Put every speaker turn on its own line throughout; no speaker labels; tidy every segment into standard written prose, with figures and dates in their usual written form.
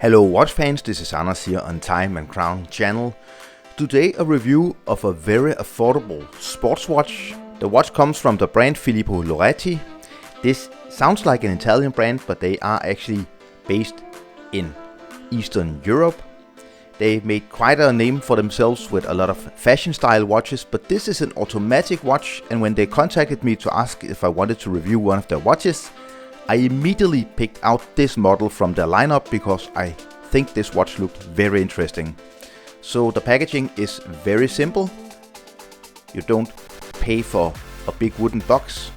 Hello watch fans, this is Anders here on Time and Crown channel. Today a review of a very affordable sports watch. The watch comes from the brand Filippo Loreti. This sounds like an Italian brand, but they are actually based in Eastern Europe. They made quite a name for themselves with a lot of fashion style watches, but this is an automatic watch, and when they contacted me to ask if I wanted to review one of their watches, I immediately picked out this model from their lineup because I think this watch looked very interesting. So the packaging is very simple. You don't pay for a big wooden box.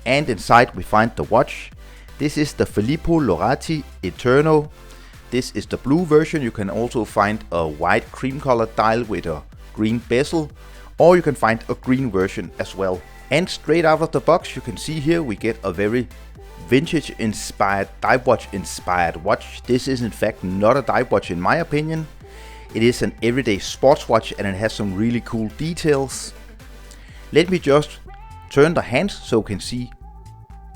And inside we find the watch. This is the Filippo Loreti Eterno. This is the blue version. You can also find a white cream colored dial with a green bezel, or you can find a green version as well. And straight out of the box, you can see here we get a very vintage inspired, dive watch inspired watch. This is in fact not a dive watch in my opinion. It is an everyday sports watch and it has some really cool details. Let me just turn the hands so you can see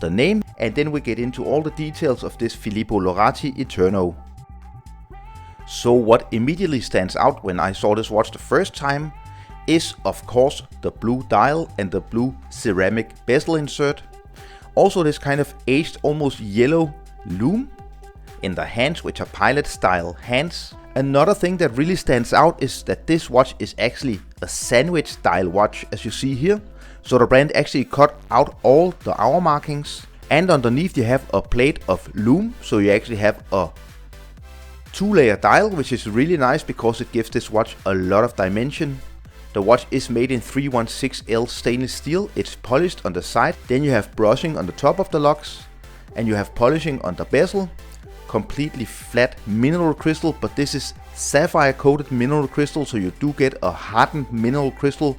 the name, and then we get into all the details of this Filippo Loreti Eterno. So what immediately stands out when I saw this watch the first time is of course the blue dial and the blue ceramic bezel insert. Also this kind of aged almost yellow lume in the hands, which are pilot style hands. Another thing that really stands out is that this watch is actually a sandwich style watch, as you see here. So the brand actually cut out all the hour markings, and underneath you have a plate of lume, so you actually have a 2-layer dial, which is really nice because it gives this watch a lot of dimension. The watch is made in 316L stainless steel. It's polished on the side. Then you have brushing on the top of the locks, and you have polishing on the bezel. Completely flat mineral crystal, but this is sapphire coated mineral crystal, so you do get a hardened mineral crystal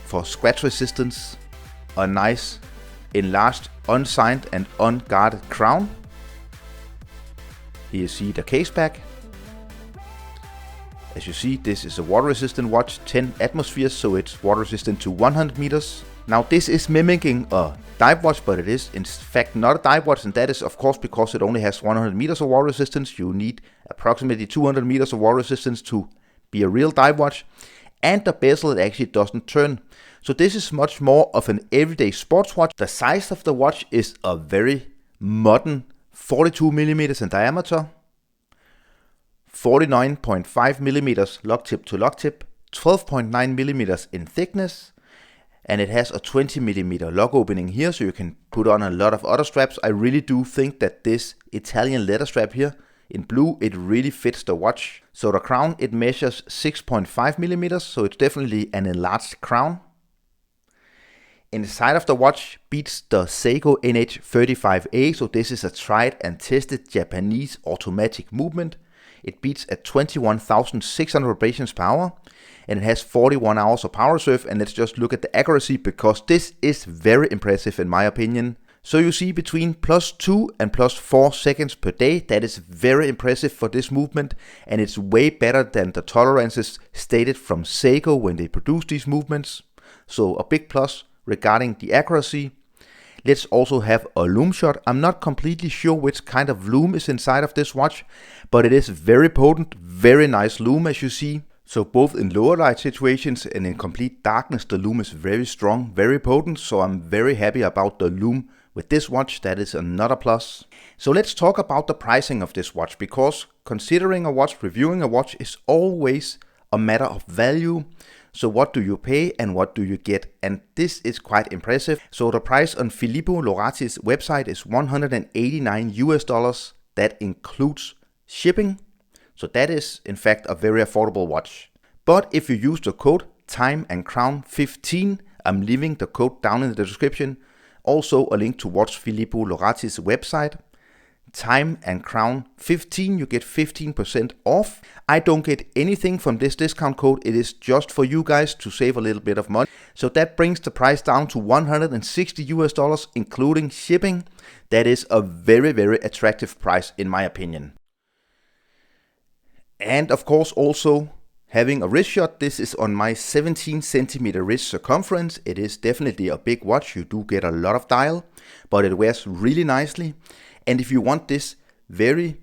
for scratch resistance. A nice enlarged, unsigned and unguarded crown. Here you see the case back. As you see, this is a water resistant watch, 10 atmospheres, so it's water resistant to 100 meters. Now this is mimicking a dive watch, but it is in fact not a dive watch, and that is of course because it only has 100 meters of water resistance. You need approximately 200 meters of water resistance to be a real dive watch. And the bezel, it actually doesn't turn. So this is much more of an everyday sports watch. The size of the watch is a very modern 42 millimeters in diameter. 49.5 millimeters lock tip to lock tip, 12.9 millimeters in thickness, and it has a 20 millimeter lock opening here, so you can put on a lot of other straps. I really do think that this Italian leather strap here in blue, it really fits the watch. So the crown, it measures 6.5 millimeters, so it's definitely an enlarged crown. Inside of the watch beats the Seiko NH35A, so this is a tried and tested Japanese automatic movement. It beats at 21,600 vibrations per hour, and it has 41 hours of power reserve. And let's just look at the accuracy, because this is very impressive in my opinion. So you see between +2 and +4 seconds per day. That is very impressive for this movement, and it's way better than the tolerances stated from Seiko when they produce these movements. So a big plus regarding the accuracy. Let's also have a lume shot. I'm not completely sure which kind of lume is inside of this watch, but it is very potent, very nice lume as you see. So both in lower light situations and in complete darkness, the lume is very strong, very potent. So I'm very happy about the lume with this watch. That is another plus. So let's talk about the pricing of this watch, because considering a watch, reviewing a watch is always a matter of value. So what do you pay and what do you get? And this is quite impressive. So the price on Filippo Loreti's website is $189. That includes shipping. So that is in fact a very affordable watch. But if you use the code Time and Crown 15, I'm leaving the code down in the description. Also a link towards Filippo Loreti's website. Time and Crown 15, you get 15% off. I don't get anything from this discount code. It is just for you guys to save a little bit of money. So that brings the price down to $160 including shipping. That is a very, very attractive price in my opinion. And of course also having a wrist shot. This is on my 17 centimeter wrist circumference. It is definitely a big watch. You do get a lot of dial, but it wears really nicely. And if you want this very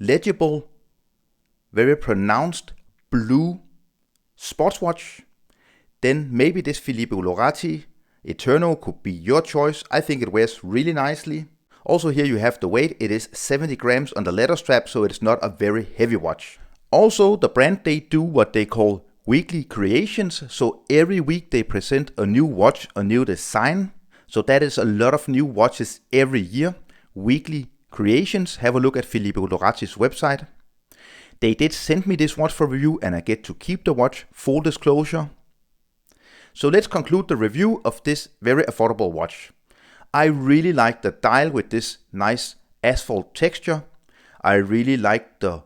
legible, very pronounced blue sports watch, then maybe this Filippo Loreti Eterno could be your choice. I think it wears really nicely. Also here you have the weight. It is 70 grams on the leather strap, so it's not a very heavy watch. Also the brand, they do what they call weekly creations. So every week they present a new watch, a new design. So that is a lot of new watches every year. Weekly creations. Have a look at Filippo Loreti's website. They did send me this watch for review and I get to keep the watch, full disclosure. So let's conclude the review of this very affordable watch. I really like the dial with this nice asphalt texture. I really like the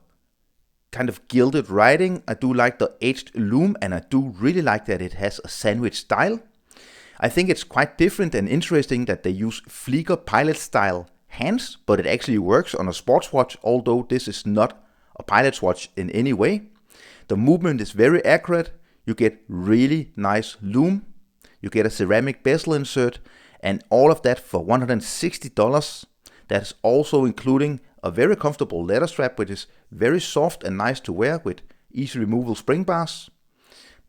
kind of gilded writing. I do like the aged lume, and I do really like that it has a sandwich style. I think it's quite different and interesting that they use Flieger pilot style hands, but it actually works on a sports watch, although this is not a pilot's watch in any way. The movement is very accurate. You get really nice lume. You get a ceramic bezel insert, and all of that for $160. That's also including a very comfortable leather strap, which is very soft and nice to wear with easy removal spring bars.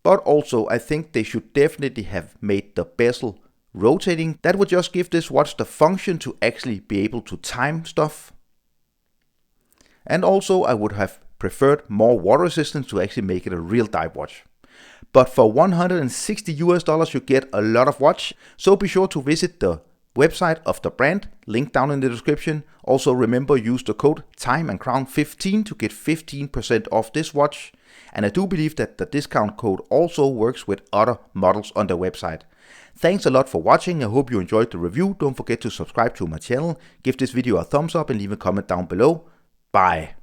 But also I think they should definitely have made the bezel rotating. That would just give this watch the function to actually be able to time stuff. And also I would have preferred more water resistance to actually make it a real dive watch. But for $160 you get a lot of watch, so be sure to visit the website of the brand, link down in the description. Also remember, use the code TIMEANDCROWN15 to get 15% off this watch. And I do believe that the discount code also works with other models on the website. Thanks a lot for watching. I hope you enjoyed the review. Don't forget to subscribe to my channel, give this video a thumbs up and leave a comment down below. Bye.